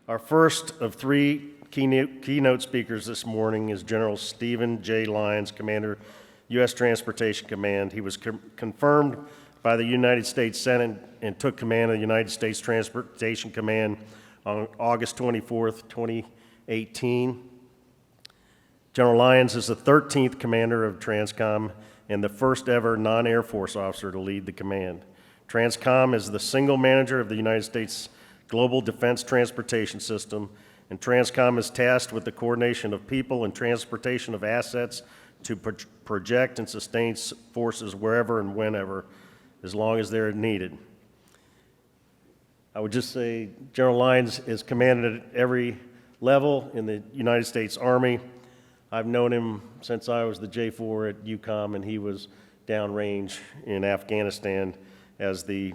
Our first of three keynote speakers this morning is General Stephen J. Lyons, Commander, U.S. Transportation Command. He was confirmed by the United States Senate and took command of the United States Transportation Command on August 24th, 2018. General Lyons is the 13th commander of TRANSCOM and the first ever non-Air Force officer to lead the command. TRANSCOM is the single manager of the United States Global Defense Transportation System, and TRANSCOM is tasked with the coordination of people and transportation of assets to project and sustain forces wherever and whenever, as long as they're needed. I would just say General Lyons is commanded at every level in the United States Army. I've known him since I was the J4 at UCOM, and he was downrange in Afghanistan as the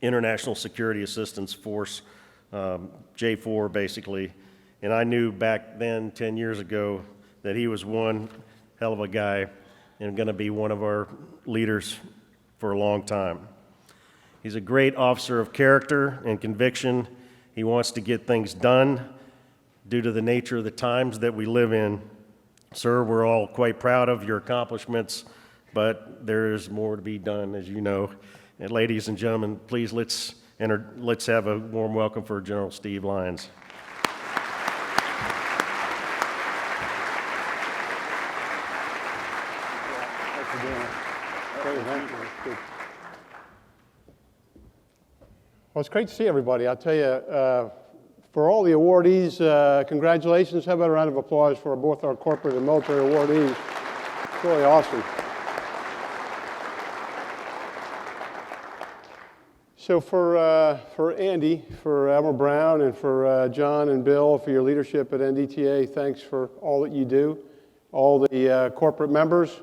International Security Assistance Force, J4 basically. And I knew back then, 10 years ago, that he was one hell of a guy and going to be one of our leaders for a long time. He's a great officer of character and conviction. He wants to get things done due to the nature of the times that we live in. Sir, we're all quite proud of your accomplishments, but there is more to be done, as you know. And ladies and gentlemen, please let's have a warm welcome for General Steve Lyons. Well, it's great to see everybody. I'll tell you, for all the awardees, congratulations. How about a round of applause for both our corporate and military awardees? It's really awesome. So for Andy, for Admiral Brown, and for John and Bill for your leadership at NDTA, thanks for all that you do. All the corporate members.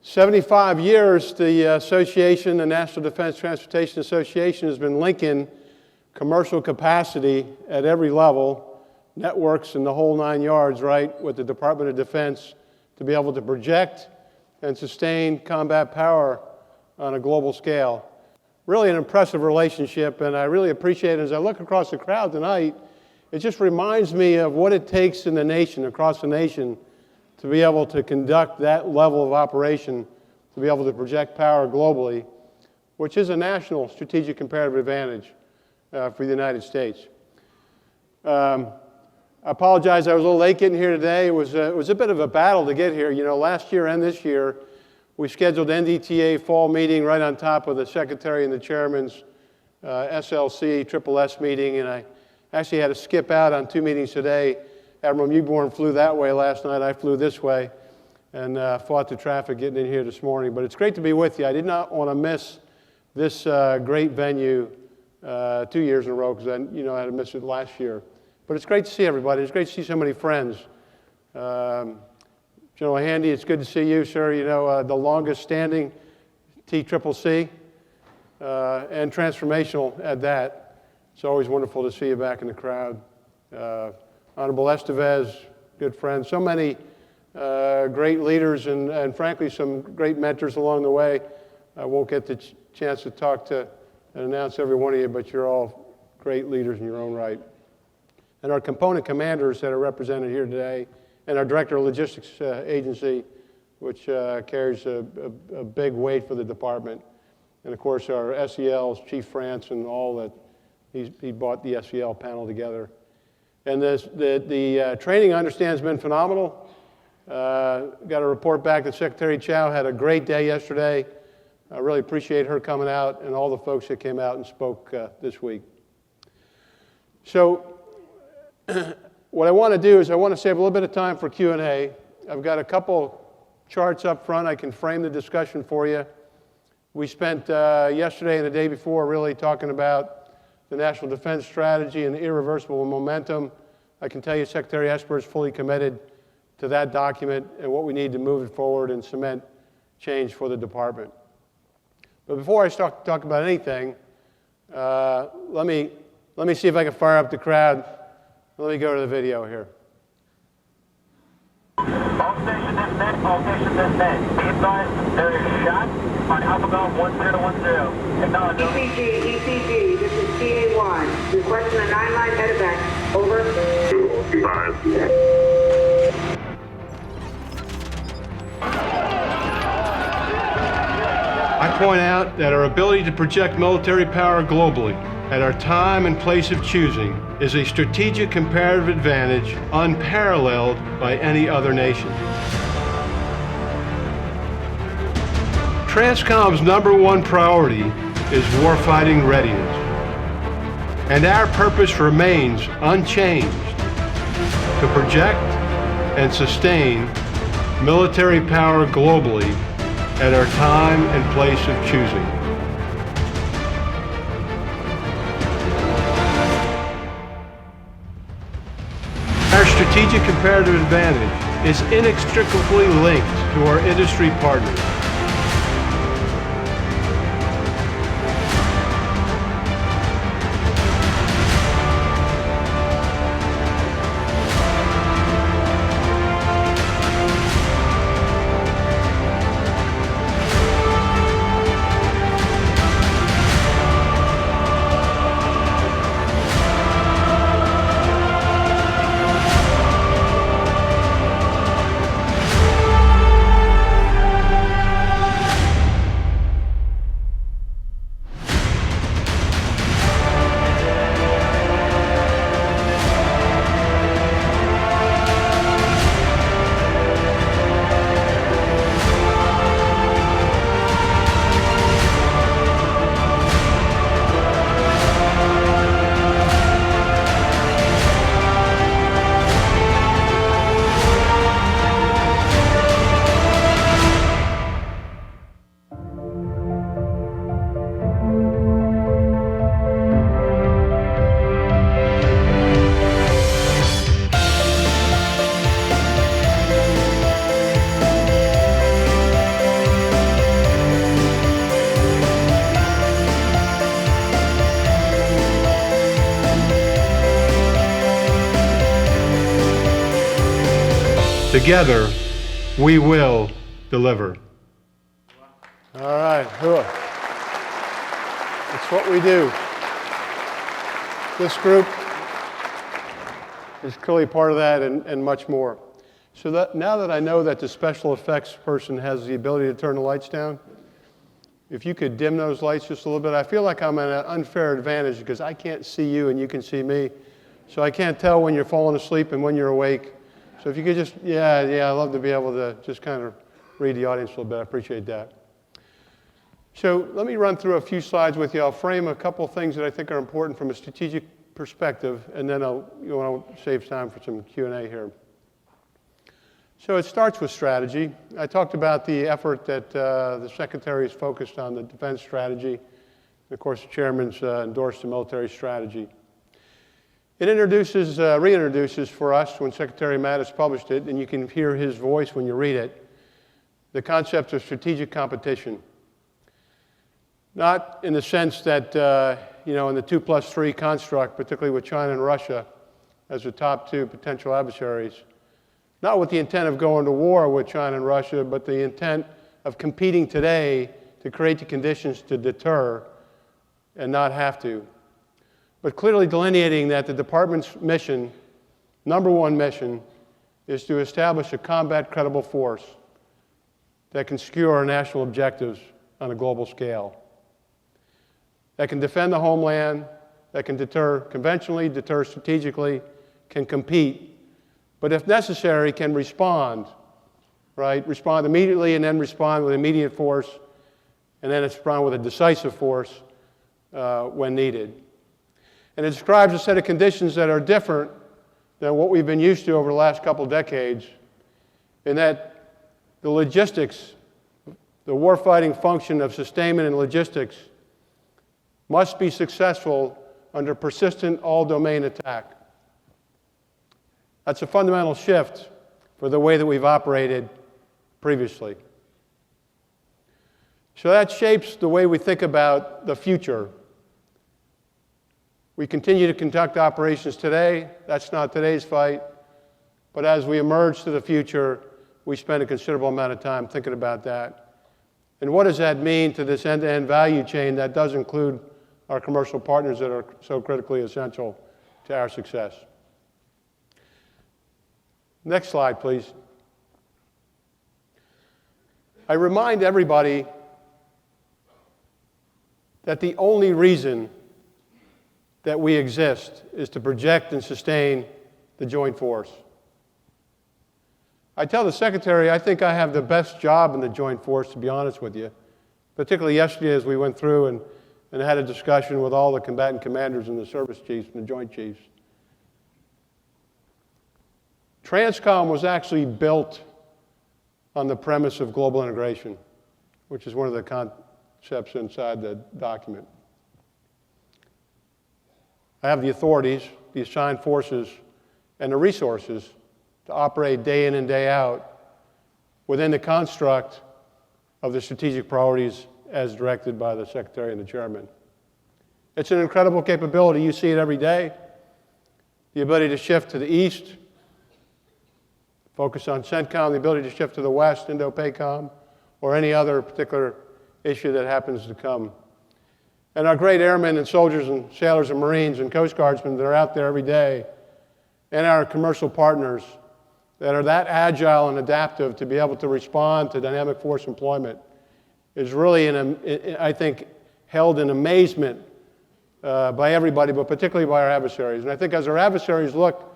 75 years, the association, the National Defense Transportation Association, has been linking commercial capacity at every level, networks and the whole 9 yards, right, with the Department of Defense to be able to project and sustain combat power on a global scale. Really an impressive relationship, and I really appreciate it. As I look across the crowd tonight, it just reminds me of what it takes in the nation, across the nation, to be able to conduct that level of operation, to be able to project power globally, which is a national strategic comparative advantage for the United States. I apologize, I was a little late getting here today. It was a bit of a battle to get here. You know, last year and this year, we scheduled NDTA fall meeting right on top of the Secretary and the Chairman's SLC, SSS meeting, and I actually had to skip out on 2 meetings today. Admiral Mewborn flew that way last night. I flew this way and fought the traffic getting in here this morning. But it's great to be with you. I did not want to miss this great venue 2 years in a row because I had to miss it last year. But it's great to see everybody. It's great to see so many friends. General Handy, it's good to see you, sir. You know, the longest standing TCCC and transformational at that. It's always wonderful to see you back in the crowd. Honorable Estevez, good friend. So many great leaders and frankly, some great mentors along the way. I won't get the chance to talk to and announce every one of you, but you're all great leaders in your own right. And our component commanders that are represented here today, and our Director of Logistics Agency, which carries a big weight for the department. And of course, our SELs, Chief France, and all that, he brought the SEL panel together. And the training, I understand, has been phenomenal. Got a report back that Secretary Chow had a great day yesterday. I really appreciate her coming out and all the folks that came out and spoke this week. So what I want to do is I want to save a little bit of time for Q&A. I've got a couple charts up front. I can frame the discussion for you. We spent yesterday and the day before really talking about the National Defense Strategy and the irreversible momentum. I can tell you Secretary Esper is fully committed to that document and what we need to move it forward and cement change for the department. But before I start to talk about anything, let me see if I can fire up the crowd. Let me go to the video here. All stations in All stations this bed. Be advised, there is shot on Alpha Golf 1010. Acknowledge. ECG, this is TA1. Requesting a 9-line medevac. Over. 5. I point out that our ability to project military power globally at our time and place of choosing is a strategic comparative advantage unparalleled by any other nation. TRANSCOM's #1 priority is warfighting readiness, and our purpose remains unchanged: to project and sustain military power globally at our time and place of choosing. Our strategic comparative advantage is inextricably linked to our industry partners. Together, we will deliver. All right, that's what we do. This group is clearly part of that and much more. So now that I know that the special effects person has the ability to turn the lights down, if you could dim those lights just a little bit, I feel like I'm at an unfair advantage because I can't see you and you can see me. So I can't tell when you're falling asleep and when you're awake. So if you could just, I'd love to be able to just kind of read the audience a little bit. I appreciate that. So let me run through a few slides with you. I'll frame a couple things that I think are important from a strategic perspective, and then I'll save time for some Q&A here. So it starts with strategy. I talked about the effort that the Secretary is focused on the defense strategy. And of course, the Chairman's endorsed the military strategy. It reintroduces for us, when Secretary Mattis published it, and you can hear his voice when you read it, the concept of strategic competition. Not in the sense that, in the 2+3 construct, particularly with China and Russia as the top two potential adversaries, not with the intent of going to war with China and Russia, but the intent of competing today to create the conditions to deter and not have to. But clearly delineating that the department's mission, #1 mission, is to establish a combat credible force that can secure our national objectives on a global scale, that can defend the homeland, that can deter conventionally, deter strategically, can compete, but if necessary, can respond, right? Respond immediately and then respond with immediate force, and then respond with a decisive force when needed. And it describes a set of conditions that are different than what we've been used to over the last couple decades, in that the logistics, the warfighting function of sustainment and logistics must be successful under persistent all-domain attack. That's a fundamental shift for the way that we've operated previously. So that shapes the way we think about the future. We continue to conduct operations today. That's not today's fight. But as we emerge to the future, we spend a considerable amount of time thinking about that. And what does that mean to this end-to-end value chain that does include our commercial partners that are so critically essential to our success? Next slide, please. I remind everybody that the only reason that we exist is to project and sustain the joint force. I tell the Secretary I think I have the best job in the joint force, to be honest with you, particularly yesterday as we went through and had a discussion with all the combatant commanders and the service chiefs and the joint chiefs. TRANSCOM was actually built on the premise of global integration, which is one of the concepts inside the document. I have the authorities, the assigned forces, and the resources to operate day in and day out within the construct of the strategic priorities as directed by the Secretary and the Chairman. It's an incredible capability. You see it every day. The ability to shift to the east, focus on CENTCOM, the ability to shift to the west, Indo-PACOM, or any other particular issue that happens to come. And our great airmen and soldiers and sailors and Marines and Coast Guardsmen that are out there every day, and our commercial partners that are that agile and adaptive to be able to respond to dynamic force employment is really, I think, held in amazement by everybody, but particularly by our adversaries. And I think as our adversaries look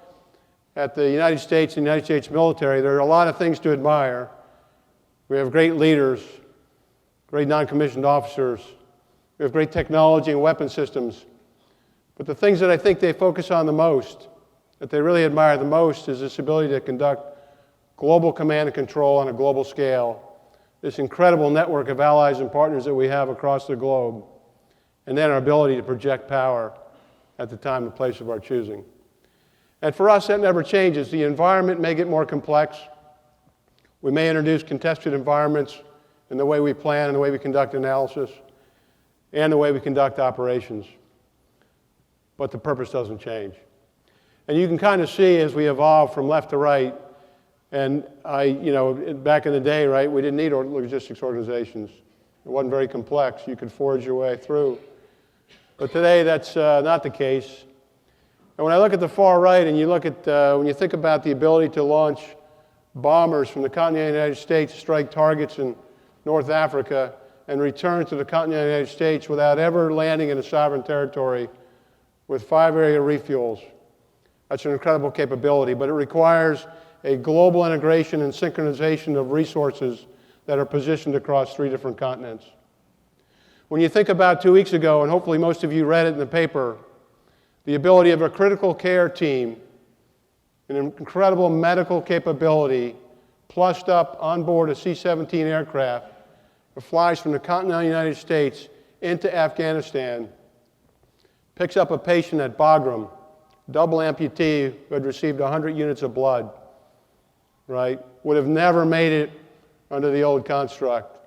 at the United States and the United States military, there are a lot of things to admire. We have great leaders, great non-commissioned officers, we have great technology and weapon systems. But the things that I think they focus on the most, that they really admire the most, is this ability to conduct global command and control on a global scale, this incredible network of allies and partners that we have across the globe, and then our ability to project power at the time and place of our choosing. And for us, that never changes. The environment may get more complex. We may introduce contested environments in the way we plan and the way we conduct analysis and the way we conduct operations. But the purpose doesn't change. And you can kind of see as we evolve from left to right, and back in the day, right, we didn't need logistics organizations. It wasn't very complex. You could forge your way through. But today, that's not the case. And when I look at the far right, and you look at, when you think about the ability to launch bombers from the continental United States, strike targets in North Africa, and return to the continental United States without ever landing in a sovereign territory with 5 area refuels, that's an incredible capability, but it requires a global integration and synchronization of resources that are positioned across 3 different continents. When you think about 2 weeks ago, and hopefully most of you read it in the paper, the ability of a critical care team, an incredible medical capability, plussed up on board a C-17 aircraft that flies from the continental United States into Afghanistan, picks up a patient at Bagram, double amputee who had received 100 units of blood, right? Would have never made it under the old construct.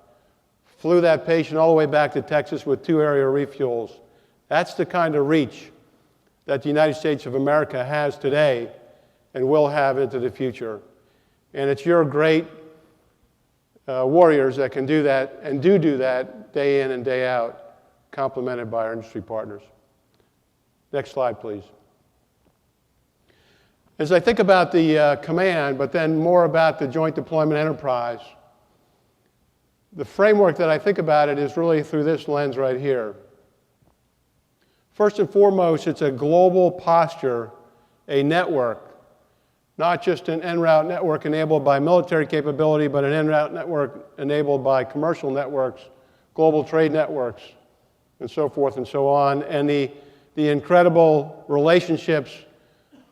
Flew that patient all the way back to Texas with 2 area refuels. That's the kind of reach that the United States of America has today and will have into the future. And it's your great warriors that can do that and do that day in and day out, complemented by our industry partners. Next slide, please. As I think about the command, but then more about the joint deployment enterprise, the framework that I think about it is really through this lens right here. First and foremost, it's a global posture, a network, not just an en route network enabled by military capability, but an en route network enabled by commercial networks, global trade networks, and so forth and so on, and the incredible relationships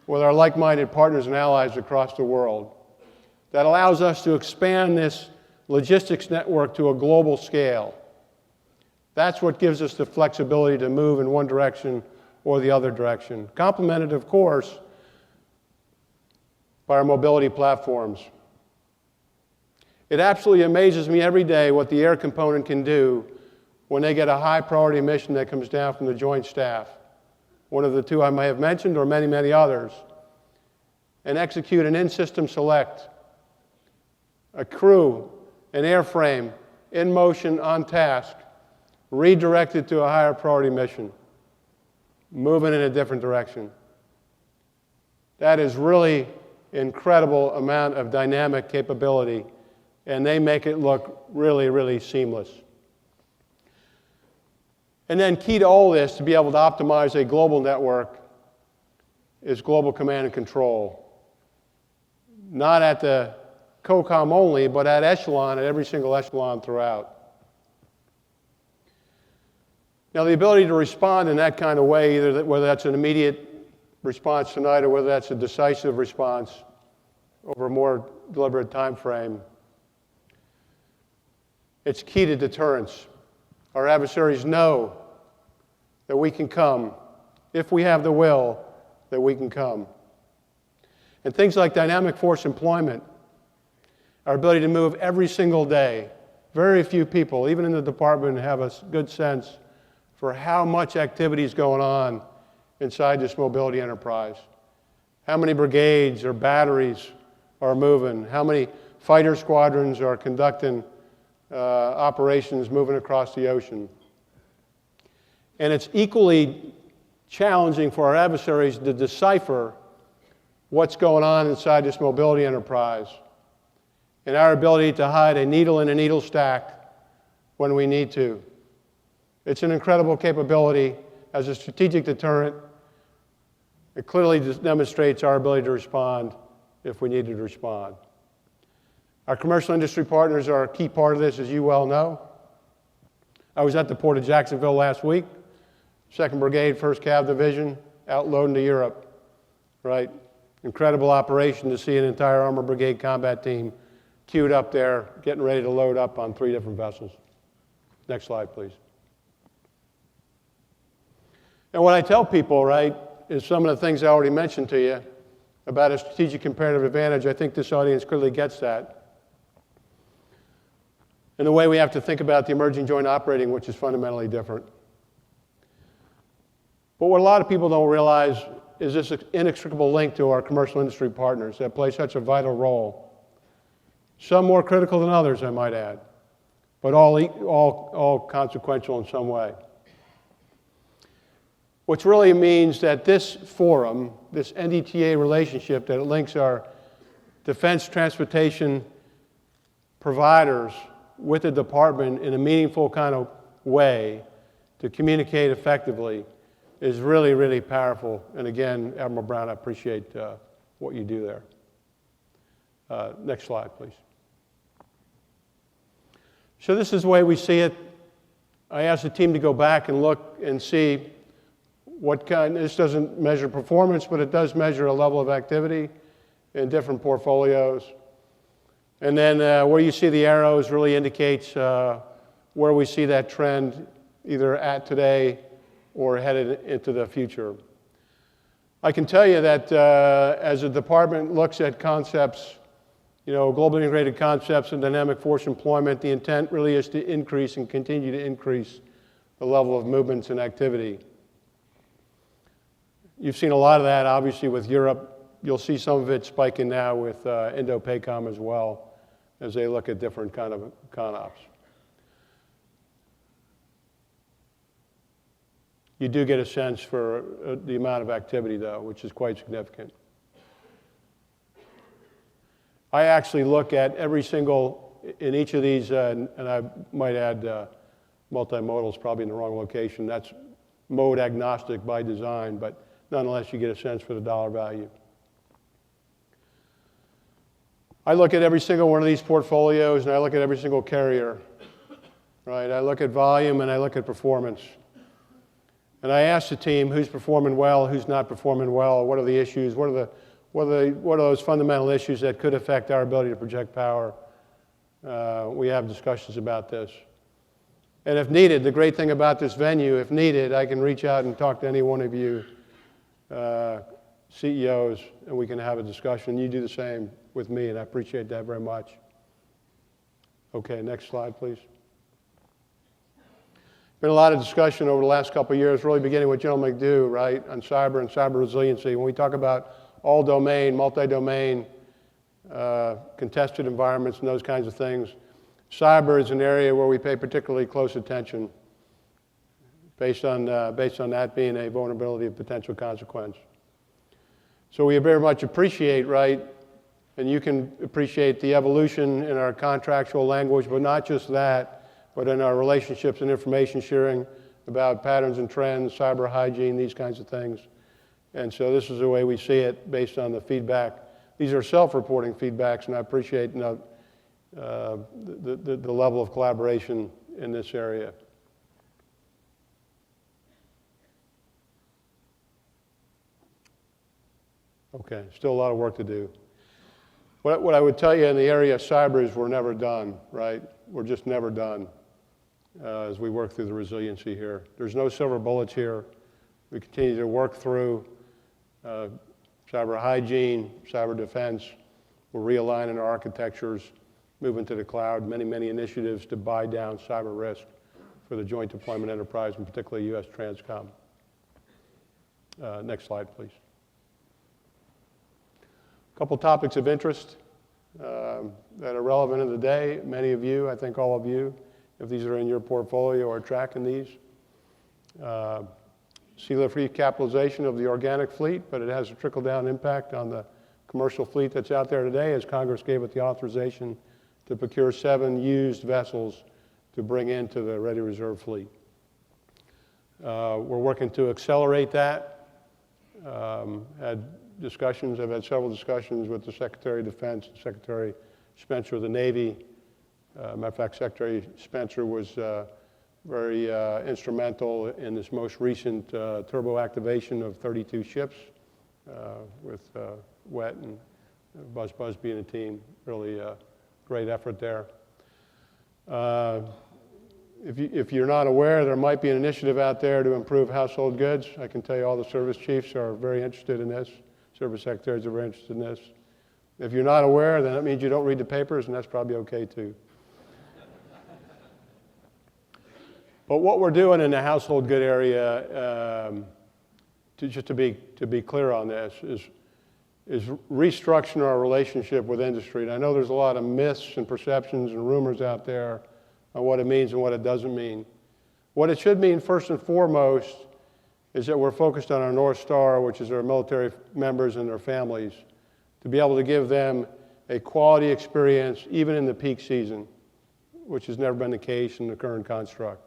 with our like-minded partners and allies across the world that allows us to expand this logistics network to a global scale. That's what gives us the flexibility to move in one direction or the other direction, complemented, of course, by our mobility platforms. It absolutely amazes me every day what the air component can do when they get a high-priority mission that comes down from the Joint Staff, one of the 2 I may have mentioned, or many, many others, and execute an in-system select a crew, an airframe in motion on task, redirected to a higher priority mission, moving in a different direction. That is really incredible amount of dynamic capability, and they make it look really, really seamless. And then key to all this, to be able to optimize a global network, is global command and control. Not at the COCOM only, but at echelon, at every single echelon throughout. Now, the ability to respond in that kind of way, either whether that's an immediate response tonight or whether that's a decisive response over a more deliberate time frame, it's key to deterrence. Our adversaries know that we can come, if we have the will, that we can come. And things like dynamic force employment, our ability to move every single day. Very few people, even in the department, have a good sense for how much activity is going on inside this mobility enterprise. How many brigades or batteries are moving? How many fighter squadrons are conducting operations moving across the ocean? And it's equally challenging for our adversaries to decipher what's going on inside this mobility enterprise and our ability to hide a needle in a needle stack when we need to. It's an incredible capability as a strategic deterrent. It clearly demonstrates our ability to respond if we needed to respond. Our commercial industry partners are a key part of this, as you well know. I was at the Port of Jacksonville last week, 2nd Brigade, 1st Cav Division, out loading to Europe, right? Incredible operation to see an entire Armor Brigade combat team queued up there, getting ready to load up on 3 different vessels. Next slide, please. And what I tell people, right, is some of the things I already mentioned to you about a strategic comparative advantage. I think this audience clearly gets that. And the way we have to think about the emerging joint operating, which is fundamentally different. But what a lot of people don't realize is this inextricable link to our commercial industry partners that play such a vital role. Some more critical than others, I might add, but all consequential in some way. Which really means that this forum, this NDTA relationship that links our defense transportation providers with the department in a meaningful kind of way to communicate effectively is really, really powerful. And again, Admiral Brown, I appreciate what you do there. Next slide, please. So this is the way we see it. I asked the team to go back and look and see what kind, this doesn't measure performance, but it does measure a level of activity in different portfolios. And then where you see the arrows really indicates where we see that trend either at today or headed into the future. I can tell you that as the department looks at concepts, global integrated concepts and dynamic force employment, the intent really is to increase and continue to increase the level of movements and activity. You've seen a lot of that, obviously, with Europe. You'll see some of it spiking now with Indo-PACOM as well, as they look at different kind of CONOPS. You do get a sense for the amount of activity, though, which is quite significant. I actually look at every single, in each of these, and I might add multimodal is probably in the wrong location. That's mode agnostic by design, but nonetheless, you get a sense for the dollar value. I look at every single one of these portfolios, and I look at every single carrier, right? I look at volume, and I look at performance. And I ask the team who's performing well, who's not performing well, what are the issues, what are those fundamental issues that could affect our ability to project power. We have discussions about this. And if needed, the great thing about this venue, if needed, I can reach out and talk to any one of you CEOs, and we can have a discussion. You do the same with me, and I appreciate that very much. Okay, next slide, please. Been a lot of discussion over the last couple of years, really beginning with General McDough, right, on cyber and cyber resiliency. When we talk about all domain, multi-domain contested environments, and those kinds of things. Cyber is an area where we pay particularly close attention based on that being a vulnerability of potential consequence. So we very much appreciate, right, and you can appreciate the evolution in our contractual language, but not just that, but in our relationships and information sharing about patterns and trends, cyber hygiene, these kinds of things. And so this is the way we see it based on the feedback. These are self-reporting feedbacks, and I appreciate the level of collaboration in this area. Okay, still a lot of work to do. What I would tell you in the area of cyber is we're never done, right? We're just never done as we work through the resiliency here. There's no silver bullets here. We continue to work through cyber hygiene, cyber defense. We're realigning our architectures, moving to the cloud, many initiatives to buy down cyber risk for the joint deployment enterprise, and particularly USTRANSCOM. Next slide, please. A couple topics of interest that are relevant in the day. Many of you, I think all of you, if these are in your portfolio, are tracking these. Sea-lift recapitalization of the organic fleet, but it has a trickle-down impact on the commercial fleet that's out there today, as Congress gave it the authorization to procure 7 used vessels to bring into the ready reserve fleet. We're working to accelerate that. I've had several discussions with the Secretary of Defense, Secretary Spencer of the Navy. Matter of fact, Secretary Spencer was very instrumental in this most recent turbo activation of 32 ships with WET and Buzz Busby and the team. Really great effort there. If you're not aware, there might be an initiative out there to improve household goods. I can tell you all the service chiefs are very interested in this. Service secretaries are very interested in this. If you're not aware, then that means you don't read the papers, and that's probably okay too. But what we're doing in the household good area, just to be clear on this, is restructuring our relationship with industry. And I know there's a lot of myths and perceptions and rumors out there on what it means and what it doesn't mean. What it should mean, first and foremost, is that we're focused on our North Star, which is our military members and their families, to be able to give them a quality experience even in the peak season, which has never been the case in the current construct.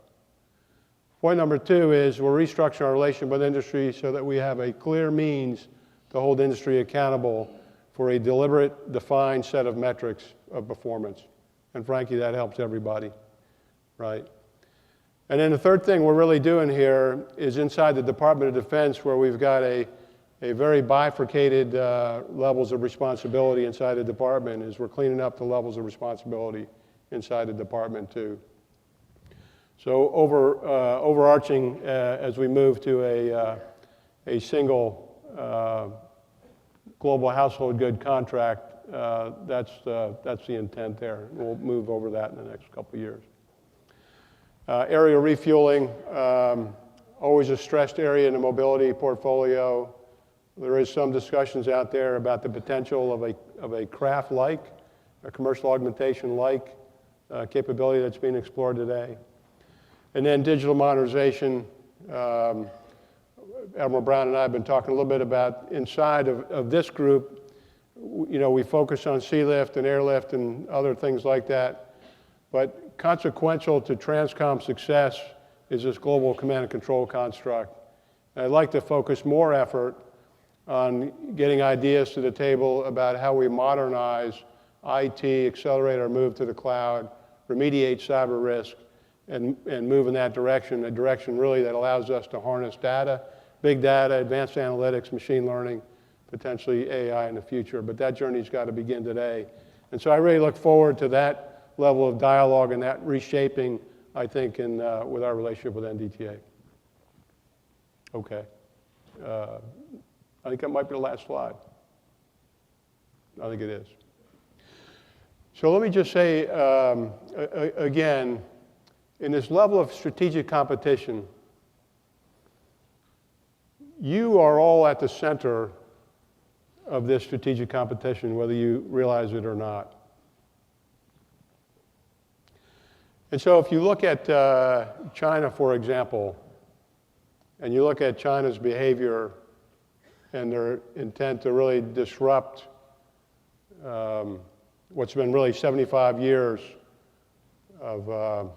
Point number 2 is we're restructuring our relationship with industry so that we have a clear means to hold industry accountable for a deliberate, defined set of metrics of performance. And frankly, that helps everybody, right? And then the third thing we're really doing here is inside the Department of Defense, where we've got a very bifurcated levels of responsibility inside the department, is we're cleaning up the levels of responsibility inside the department too. So overarching as we move to a single global household good contract, that's the intent there. We'll move over that in the next couple of years. Area refueling, always a stressed area in the mobility portfolio. There is some discussions out there about the potential of a craft-like, a commercial augmentation-like capability that's being explored today. And then digital modernization. Admiral Brown and I have been talking a little bit about inside of this group. You know, we focus on sea lift and airlift and other things like that. But consequential to TRANSCOM success is this global command and control construct. And I'd like to focus more effort on getting ideas to the table about how we modernize IT, accelerate our move to the cloud, remediate cyber risk, and move in that direction, a direction really that allows us to harness data, big data, advanced analytics, machine learning, potentially AI in the future. But that journey's got to begin today. And so I really look forward to that level of dialogue and that reshaping, I think, with our relationship with NDTA. Okay. I think that might be the last slide. I think it is. So let me just say, again, in this level of strategic competition, you are all at the center of this strategic competition, whether you realize it or not. And so if you look at China, for example, and you look at China's behavior and their intent to really disrupt what's been really 75 years of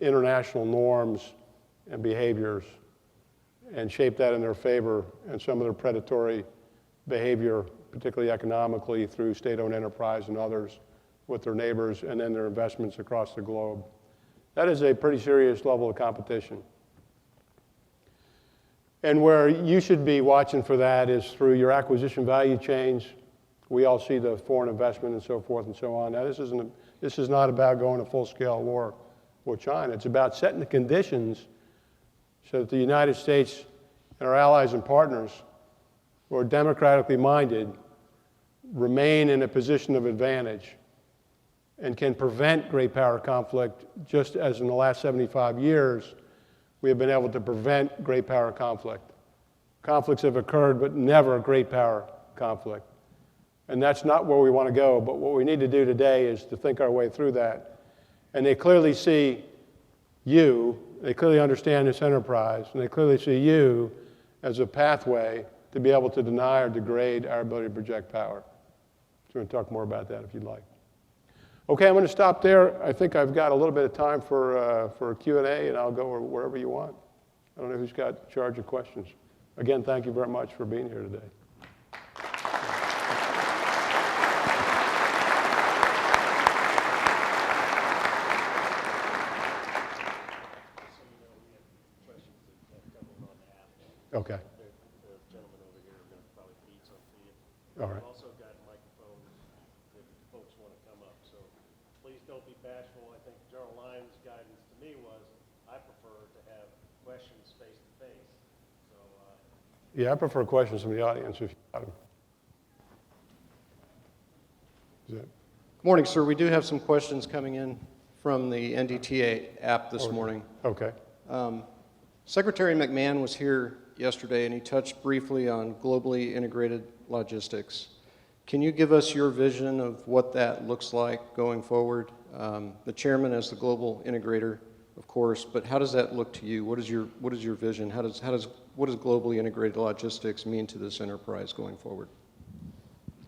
international norms and behaviors and shape that in their favor, and some of their predatory behavior, particularly economically through state-owned enterprise and others with their neighbors, and then their investments across the globe. That is a pretty serious level of competition. And where you should be watching for that is through your acquisition value chains. We all see the foreign investment and so forth and so on. Now, this is not about going to full-scale war with China. It's about setting the conditions so that the United States and our allies and partners who are democratically minded remain in a position of advantage and can prevent great power conflict, just as in the last 75 years, we have been able to prevent great power conflict. Conflicts have occurred, but never great power conflict. And that's not where we want to go, but what we need to do today is to think our way through that. And they clearly see you, they clearly understand this enterprise, and they clearly see you as a pathway to be able to deny or degrade our ability to project power. So we're going to talk more about that if you'd like. Okay, I'm going to stop there. I think I've got a little bit of time for a Q&A, and I'll go wherever you want. I don't know who's got charge of questions. Again, thank you very much for being here today. Okay. The gentleman over here is going to probably feed some to you. All right. We've also got microphones if folks want to come up. So please don't be bashful. I think General Lyons' guidance to me was I prefer to have questions face to face. So Yeah, I prefer questions from the audience if you got them. Is that? Good morning, sir. We do have some questions coming in from the NDTA app this morning. Okay. Secretary McMahon was here yesterday, and he touched briefly on globally integrated logistics. Can you give us your vision of what that looks like going forward? The chairman as the global integrator, of course, but how does that look to you? What is your vision? What does globally integrated logistics mean to this enterprise going forward?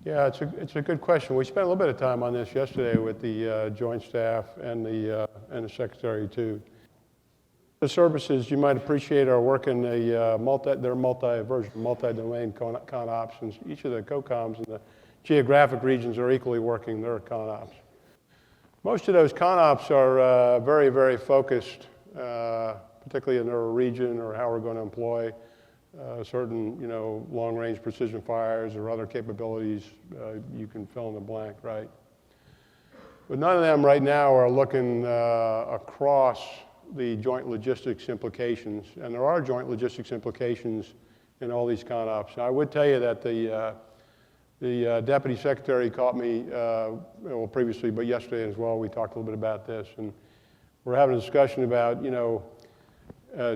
Yeah, it's a good question. We spent a little bit of time on this yesterday with the Joint Staff and the Secretary too. The services, you might appreciate, are working they're multi-domain con ops, and each of the COCOMs and the geographic regions are equally working their con ops. Most of those con ops are very, very focused, particularly in their region or how we're going to employ certain, long-range precision fires or other capabilities. You can fill in the blank, right? But none of them right now are looking across the joint logistics implications, and there are joint logistics implications in all these con ops. Now, I would tell you that the Deputy Secretary caught me, previously, but yesterday as well, we talked a little bit about this, and we're having a discussion about,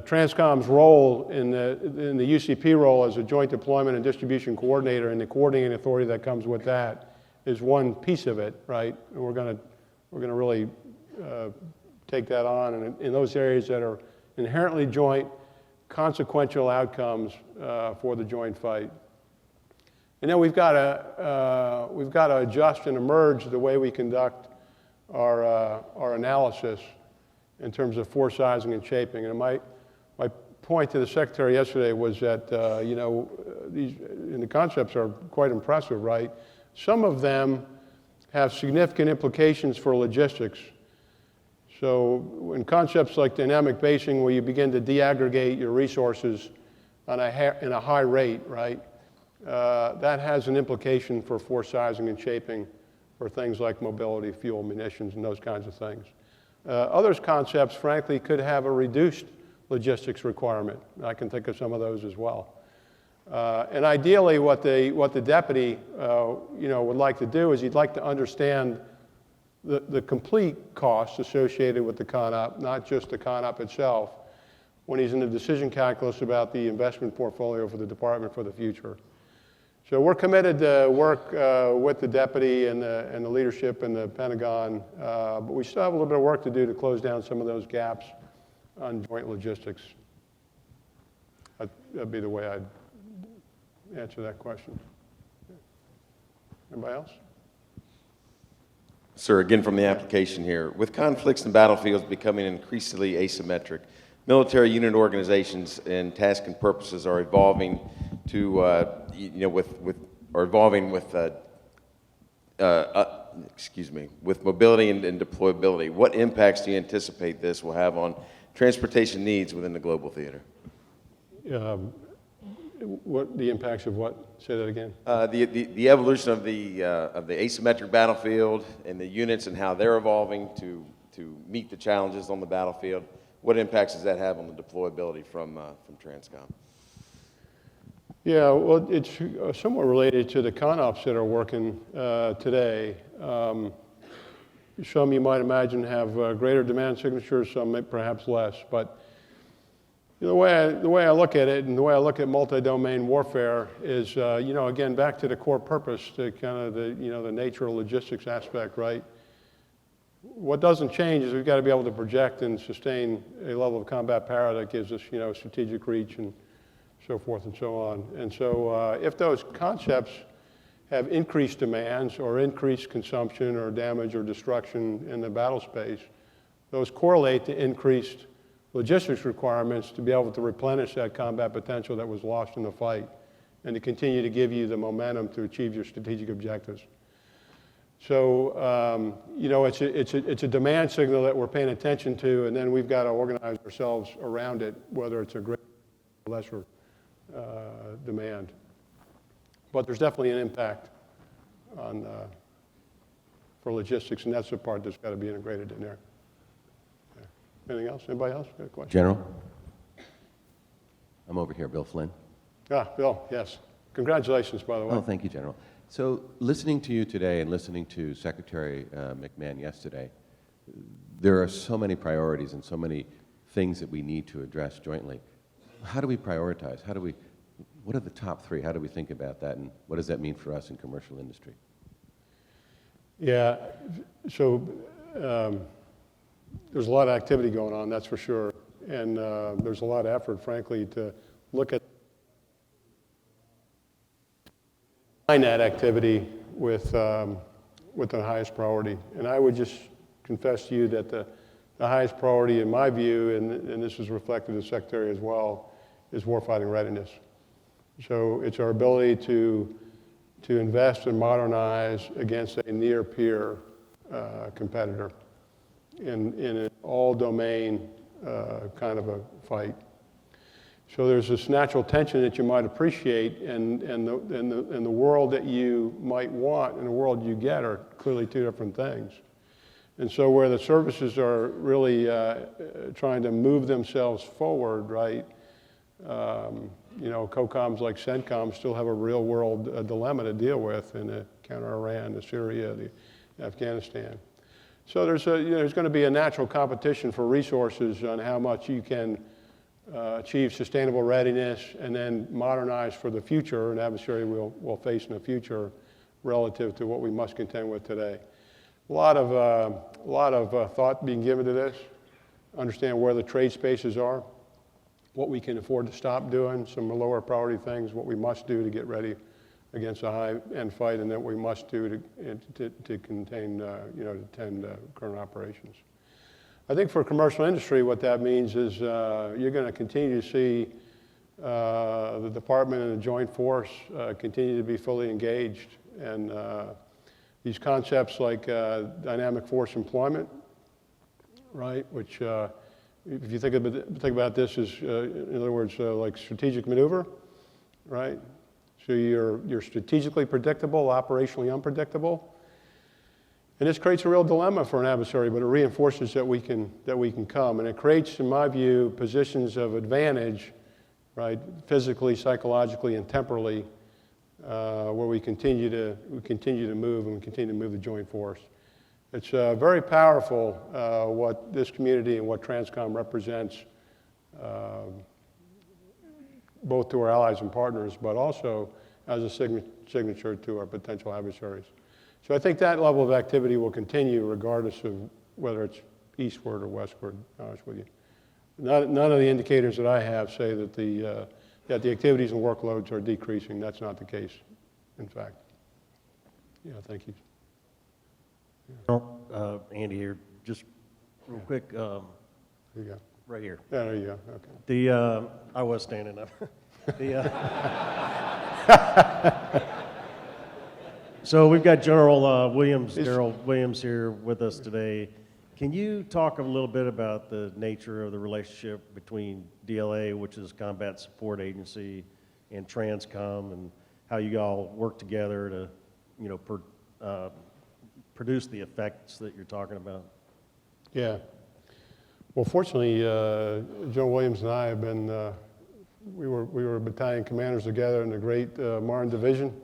TRANSCOM's role in the UCP role as a joint deployment and distribution coordinator, and the coordinating authority that comes with that is one piece of it, right? And we're going to really take that on, and in those areas that are inherently joint, consequential outcomes for the joint fight. And then we've got to adjust and emerge the way we conduct our analysis in terms of force sizing and shaping. And my point to the Secretary yesterday was that the concepts are quite impressive, right? Some of them have significant implications for logistics. So in concepts like dynamic basing, where you begin to deaggregate your resources in a high rate, right? That has an implication for force sizing and shaping for things like mobility, fuel, munitions, and those kinds of things. Other concepts, frankly, could have a reduced logistics requirement. I can think of some of those as well. And ideally, what the deputy would like to do is he'd like to understand the complete costs associated with the con-op, not just the con-op itself, when he's in the decision calculus about the investment portfolio for the department for the future. So we're committed to work with the deputy and the leadership in the Pentagon, but we still have a little bit of work to do to close down some of those gaps on joint logistics. That'd be the way I'd answer that question. Anybody else? Sir, again from the application here. With conflicts and battlefields becoming increasingly asymmetric, military unit organizations and tasks and purposes are evolving to, with mobility and deployability. What impacts do you anticipate this will have on transportation needs within the global theater? What the impacts of what? Say that again. The evolution of the asymmetric battlefield and the units and how they're evolving to meet the challenges on the battlefield. What impacts does that have on the deployability from TRANSCOM? Yeah, well, it's somewhat related to the CONOPS that are working today. Some you might imagine have greater demand signatures, some perhaps less. But the way I look at it and the way I look at multi-domain warfare is, again, back to the core purpose, to kind of the nature of logistics aspect, right? What doesn't change is we've got to be able to project and sustain a level of combat power that gives us, strategic reach and so forth and so on. And so if those concepts have increased demands or increased consumption or damage or destruction in the battle space, those correlate to increased logistics requirements to be able to replenish that combat potential that was lost in the fight and to continue to give you the momentum to achieve your strategic objectives. So, it's a demand signal that we're paying attention to, and then we've got to organize ourselves around it, whether it's a greater or lesser demand. But there's definitely an impact on for logistics, and that's the part that's got to be integrated in there. Yeah. Anything else? Anybody else got a question? General? I'm over here, Bill Flynn. Bill, yes. Congratulations, by the way. Oh, thank you, General. So listening to you today and listening to Secretary McMahon yesterday, there are so many priorities and so many things that we need to address jointly. How do we prioritize? What are the top three? How do we think about that, and what does that mean for us in commercial industry? Yeah, so there's a lot of activity going on, that's for sure. And there's a lot of effort, frankly, to look at that activity with the highest priority. And I would just confess to you that the highest priority, in my view, and this is reflected in the Secretary as well, is warfighting readiness. So it's our ability to invest and modernize against a near-peer competitor in an all-domain kind of a fight. So there's this natural tension that you might appreciate, and the world that you might want and the world you get are clearly two different things. And so where the services are really trying to move themselves forward, right? COCOMs like CENTCOM still have a real-world dilemma to deal with in the counter-Iran, the Syria, the Afghanistan. So there's going to be a natural competition for resources on how much you can achieve sustainable readiness and then modernize for the future, an adversary will face in the future relative to what we must contend with today. A lot of thought being given to this, understand where the trade spaces are, what we can afford to stop doing, some lower priority things, what we must do to get ready against a high-end fight, and then what we must do to contain, to tend current operations. I think for commercial industry, what that means is you're going to continue to see the department and the joint force continue to be fully engaged. And these concepts like dynamic force employment, right, which if you think about this as, in other words, like strategic maneuver, right? So you're strategically predictable, operationally unpredictable. And this creates a real dilemma for an adversary, but it reinforces that we can come. And it creates, in my view, positions of advantage, right, physically, psychologically, and temporally, where we continue to move and we continue to move the joint force. It's very powerful what this community and what TRANSCOM represents, both to our allies and partners, but also as a signature to our potential adversaries. So I think that level of activity will continue regardless of whether it's eastward or westward, to be honest with you. None of the indicators that I have say that the activities and workloads are decreasing. That's not the case, in fact. Yeah, thank you. Andy here, just real quick, There you go. right here. Yeah, there you go. Okay. I was standing up. So we've got General Daryl Williams here with us today. Can you talk a little bit about the nature of the relationship between DLA, which is Combat Support Agency, and TRANSCOM, and how you all work together to, produce the effects that you're talking about? Yeah. Well, fortunately, General Williams and I have been, we were battalion commanders together in the great Marine Division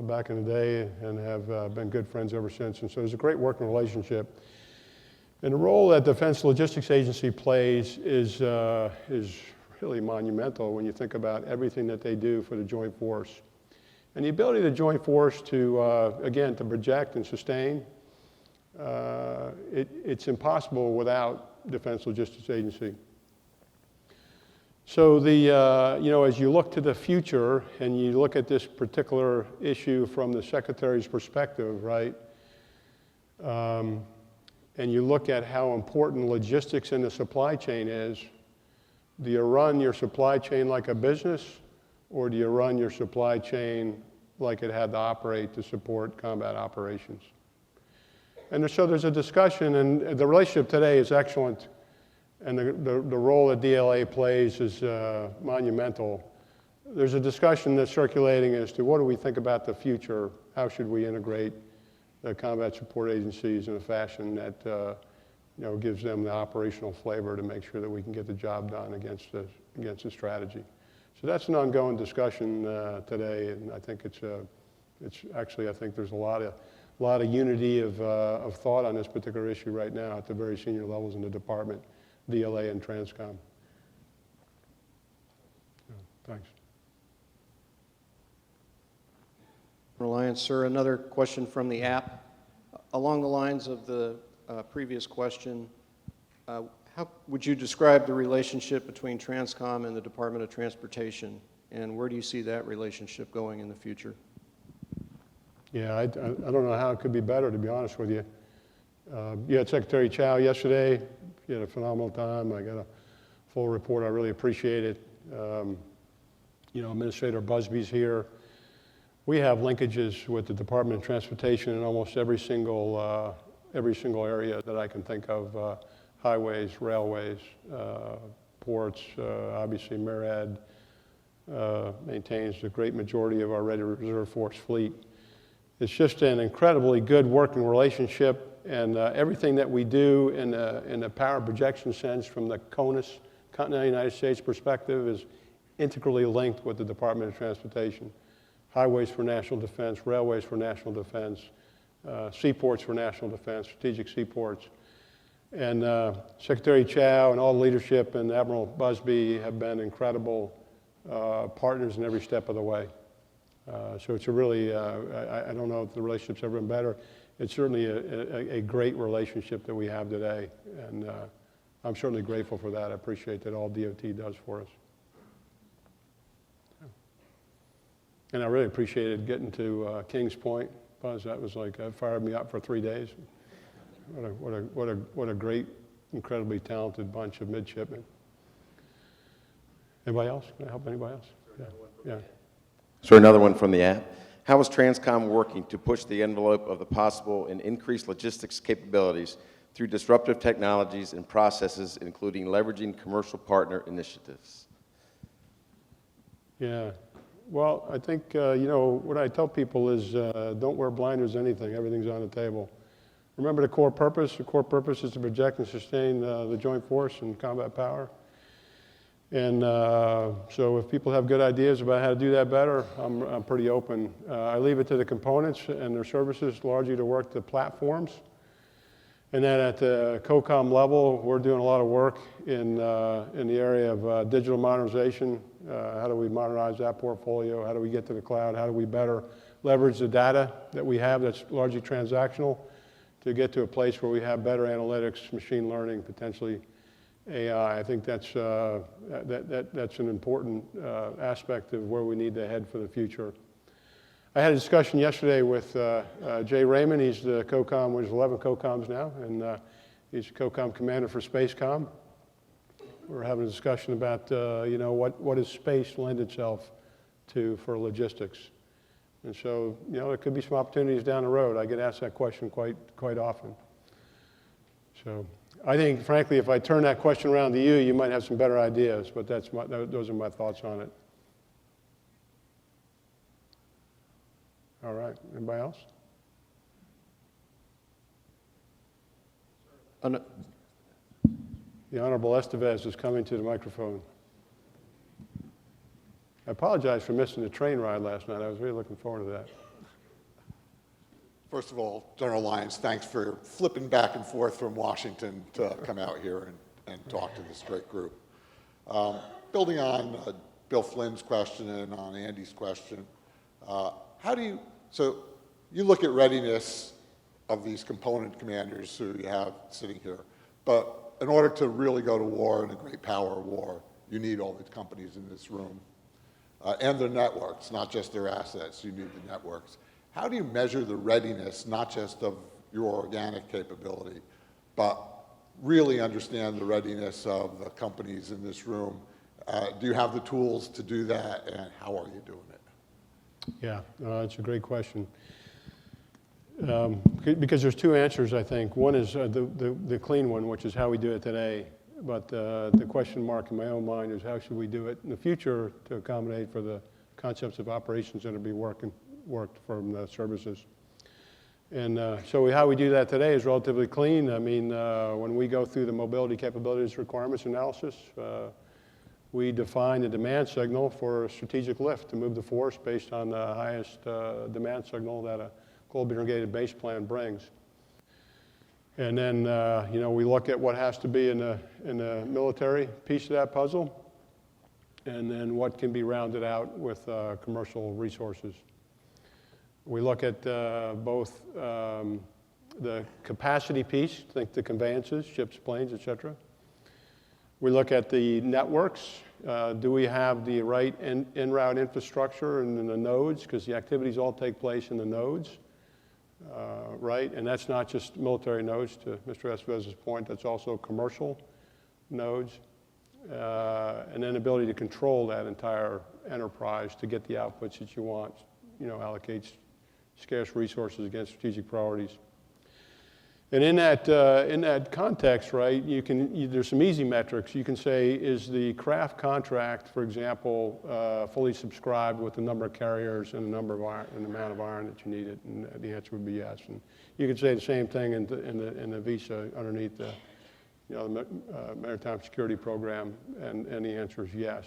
back in the day, and have been good friends ever since. And so there's a great working relationship. And the role that Defense Logistics Agency plays is really monumental when you think about everything that they do for the Joint Force. And the ability of the Joint Force to, again, to project and sustain, it's impossible without Defense Logistics Agency. So as you look to the future and you look at this particular issue from the Secretary's perspective, right, and you look at how important logistics in the supply chain is, do you run your supply chain like a business, or do you run your supply chain like it had to operate to support combat operations? And so there's a discussion, and the relationship today is excellent, and the role that DLA plays is monumental. There's a discussion that's circulating as to what do we think about the future, how should we integrate the combat support agencies in a fashion that gives them the operational flavor to make sure that we can get the job done against the strategy. So that's an ongoing discussion today, and I think it's actually, I think there's a lot of unity of thought on this particular issue right now at the very senior levels in the department, DLA and TRANSCOM. Thanks. Lyons, sir, another question from the app. Along the lines of the previous question, how would you describe the relationship between TRANSCOM and the Department of Transportation, and where do you see that relationship going in the future? Yeah, I don't know how it could be better, to be honest with you. You had Secretary Chow yesterday. He had a phenomenal time. I got a full report. I really appreciate it. Administrator Busby's here. We have linkages with the Department of Transportation in almost every single area that I can think of, highways, railways, ports, obviously MARAD maintains the great majority of our ready reserve force fleet. It's just an incredibly good working relationship, and everything that we do in the power projection sense from the CONUS, Continental United States perspective, is integrally linked with the Department of Transportation. Highways for national defense, railways for national defense, seaports for national defense, strategic seaports. And Secretary Chow and all the leadership and Admiral Busby have been incredible partners in every step of the way. So it's a really, I don't know if the relationship's ever been better. It's certainly a great relationship that we have today, and I'm certainly grateful for that. I appreciate that all DOT does for us. And I really appreciated getting to Kings Point, Buzz. That was like, that fired me up for 3 days. What a great, incredibly talented bunch of midshipmen. Anybody else? Can I help anybody else? Yeah. So another one from the app. How is TRANSCOM working to push the envelope of the possible and increased logistics capabilities through disruptive technologies and processes, including leveraging commercial partner initiatives? Yeah. Well, I think, what I tell people is don't wear blinders to anything. Everything's on the table. Remember the core purpose. The core purpose is to project and sustain the joint force and combat power. And so if people have good ideas about how to do that better, I'm pretty open. I leave it to the components and their services largely to work the platforms. And then at the COCOM level, we're doing a lot of work in the area of digital modernization. How do we modernize that portfolio? How do we get to the cloud? How do we better leverage the data that we have that's largely transactional to get to a place where we have better analytics, machine learning, potentially AI? I think that's an important aspect of where we need to head for the future. I had a discussion yesterday with Jay Raymond. He's the COCOM, there's 11 COCOMs now, and he's the COCOM Commander for SpaceCom. We're having a discussion about, what does space lend itself to for logistics? And so, there could be some opportunities down the road. I get asked that question quite often. So I think, frankly, if I turn that question around to you, you might have some better ideas, but those are my thoughts on it. All right, anybody else? The Honorable Estevez is coming to the microphone. I apologize for missing the train ride last night. I was really looking forward to that. First of all, General Lyons, thanks for flipping back and forth from Washington to come out here and talk to this great group. Building on Bill Flynn's question and on Andy's question, so you look at readiness of these component commanders who you have sitting here, but in order to really go to war in a great power war, you need all the companies in this room and their networks, not just their assets. You need the networks. How do you measure the readiness, not just of your organic capability, but really understand the readiness of the companies in this room? Do you have the tools to do that, and how are you doing it? Yeah, that's a great question. Because there's two answers, I think. One is the clean one, which is how we do it today. But the question mark in my own mind is how should we do it in the future to accommodate for the concepts of operations that will be worked from the services. And so how we do that today is relatively clean. I mean, when we go through the mobility capabilities requirements analysis, we define the demand signal for a strategic lift to move the force based on the highest demand signal that a global integrated base plan brings. And then, we look at what has to be in the military piece of that puzzle, and then what can be rounded out with commercial resources. We look at both the capacity piece, think the conveyances, ships, planes, et cetera. We look at the networks. Do we have the right en-route infrastructure and the nodes? Because the activities all take place in the nodes, right? And that's not just military nodes, to Mr. Estevez's point. That's also commercial nodes. And then ability to control that entire enterprise to get the outputs that you want, allocate scarce resources against strategic priorities. And in that context, right, there's some easy metrics. You can say, is the craft contract, for example, fully subscribed with the number of carriers and the amount of iron that you needed? And the answer would be yes. And you could say the same thing in the visa underneath the Maritime Security Program, and the answer is yes.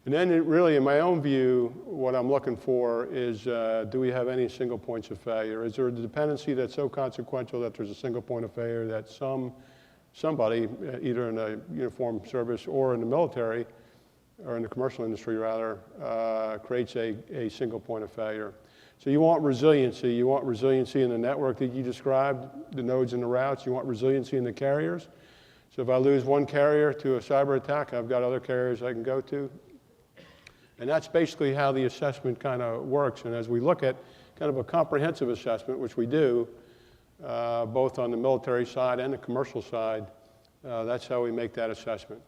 And then really, in my own view, what I'm looking for is, do we have any single points of failure? Is there a dependency that's so consequential that there's a single point of failure that somebody, either in a uniformed service or in the military, or in the commercial industry rather, creates a single point of failure? So you want resiliency. You want resiliency in the network that you described, the nodes and the routes. You want resiliency in the carriers. So if I lose one carrier to a cyber attack, I've got other carriers I can go to. And that's basically how the assessment kind of works. And as we look at kind of a comprehensive assessment, which we do, both on the military side and the commercial side, that's how we make that assessment.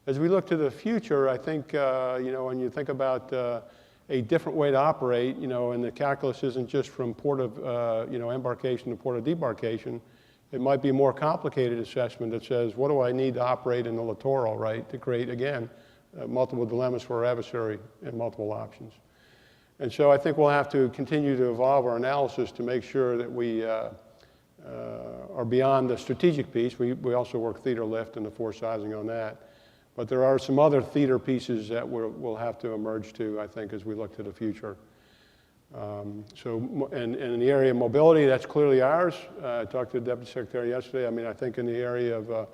As we look to the future, I think, when you think about a different way to operate, and the calculus isn't just from port of, embarkation to port of debarkation, it might be a more complicated assessment that says, what do I need to operate in the littoral, right, to create, again, multiple dilemmas for our adversary and multiple options. And so I think we'll have to continue to evolve our analysis to make sure that we are beyond the strategic piece. We also work theater lift and the force sizing on that. But there are some other theater pieces that we'll have to emerge to, I think, as we look to the future. And in the area of mobility, that's clearly ours. I talked to the Deputy Secretary yesterday. I mean, I think in the area of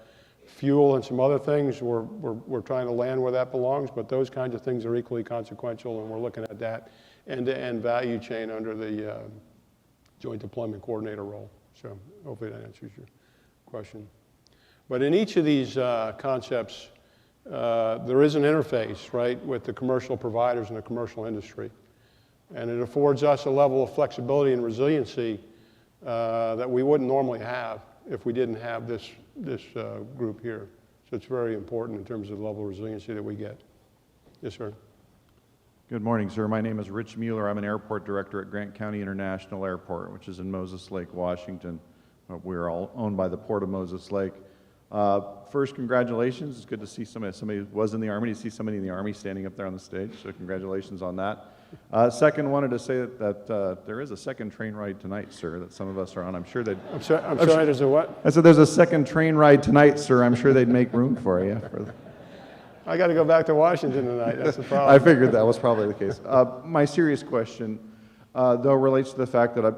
fuel and some other things, we're trying to land where that belongs, but those kinds of things are equally consequential, and we're looking at that end-to-end value chain under the Joint Deployment Coordinator role. So hopefully that answers your question. But in each of these concepts, there is an interface, right, with the commercial providers and the commercial industry. And it affords us a level of flexibility and resiliency that we wouldn't normally have if we didn't have this group here. So it's very important in terms of the level of resiliency that we get. Yes, sir. Good morning, sir. My name is Rich Mueller. I'm an airport director at Grant County International Airport, which is in Moses Lake, Washington. We're all owned by the Port of Moses Lake. First, congratulations. It's good to see somebody who was in the Army, to see somebody in the Army standing up there on the stage, so congratulations on that. Second, wanted to say that there is a second train ride tonight, sir, that some of us are on. I'm sure that... I'm sorry, there's a what? I said there's a second train ride tonight, sir. I'm sure they'd make room for you. I got to go back to Washington tonight. That's the problem. I figured that was probably the case. My serious question, though, relates to the fact that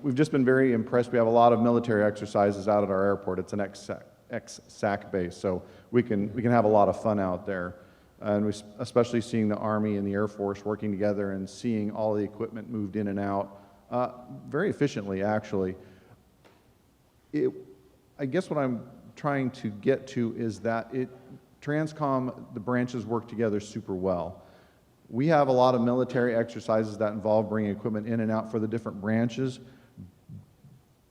we've just been very impressed. We have a lot of military exercises out at our airport. It's an ex-SAC base, so we can have a lot of fun out there. And we, especially seeing the Army and the Air Force working together and seeing all the equipment moved in and out very efficiently, actually. I guess what I'm trying to get to is that TRANSCOM, the branches work together super well. We have a lot of military exercises that involve bringing equipment in and out for the different branches,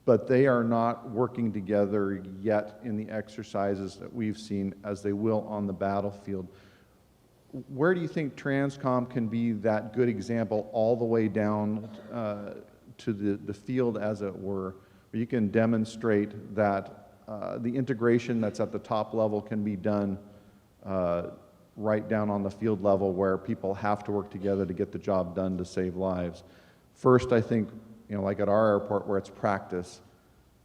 but they are not working together yet in the exercises that we've seen as they will on the battlefield. Where do you think TRANSCOM can be that good example all the way down to the field, as it were, where you can demonstrate that the integration that's at the top level can be done right down on the field level, where people have to work together to get the job done to save lives? First, I think, like at our airport where it's practice,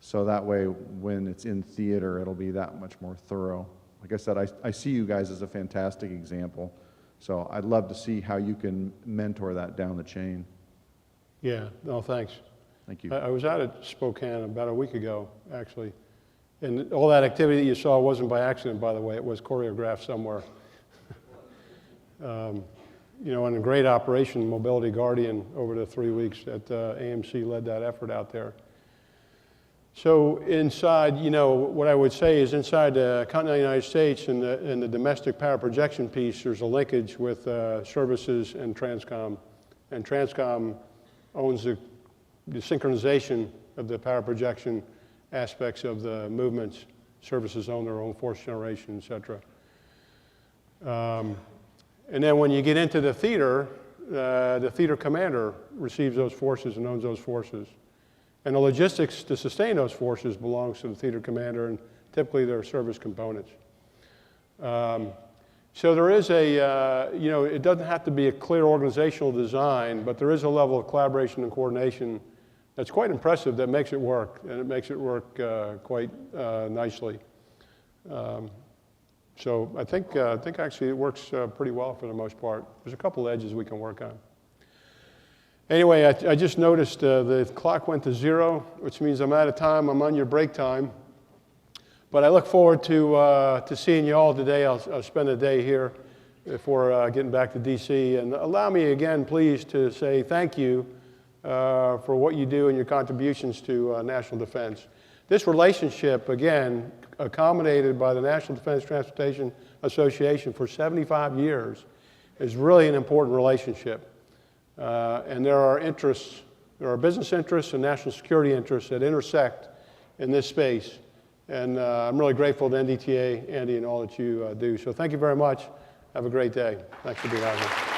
so that way when it's in theater, it'll be that much more thorough. Like I said, I see you guys as a fantastic example, so I'd love to see how you can mentor that down the chain. Yeah, no, thanks. Thank you. I was out at Spokane about a week ago, actually, and all that activity that you saw wasn't by accident, by the way. It was choreographed somewhere. And a great operation, Mobility Guardian, over the 3 weeks that AMC led that effort out there. So inside, what I would say is inside the continental United States and the domestic power projection piece, there's a linkage with services and TRANSCOM. And TRANSCOM owns the synchronization of the power projection aspects of the movements. Services own their own force generation, et cetera. And then when you get into the theater commander receives those forces and owns those forces. And the logistics to sustain those forces belongs to the theater commander, and typically they're service components. So there is it doesn't have to be a clear organizational design, but there is a level of collaboration and coordination that's quite impressive that makes it work, and it makes it work quite nicely. So I think actually it works pretty well for the most part. There's a couple edges we can work on. Anyway, I just noticed the clock went to 0, which means I'm out of time. I'm on your break time. But I look forward to seeing you all today. I'll spend a day here before getting back to D.C. And allow me again, please, to say thank you for what you do and your contributions to national defense. This relationship, again, accommodated by the National Defense Transportation Association for 75 years, is really an important relationship. And there are business interests and national security interests that intersect in this space. And I'm really grateful to NDTA, Andy, and all that you do. So thank you very much. Have a great day. Thanks for being out here.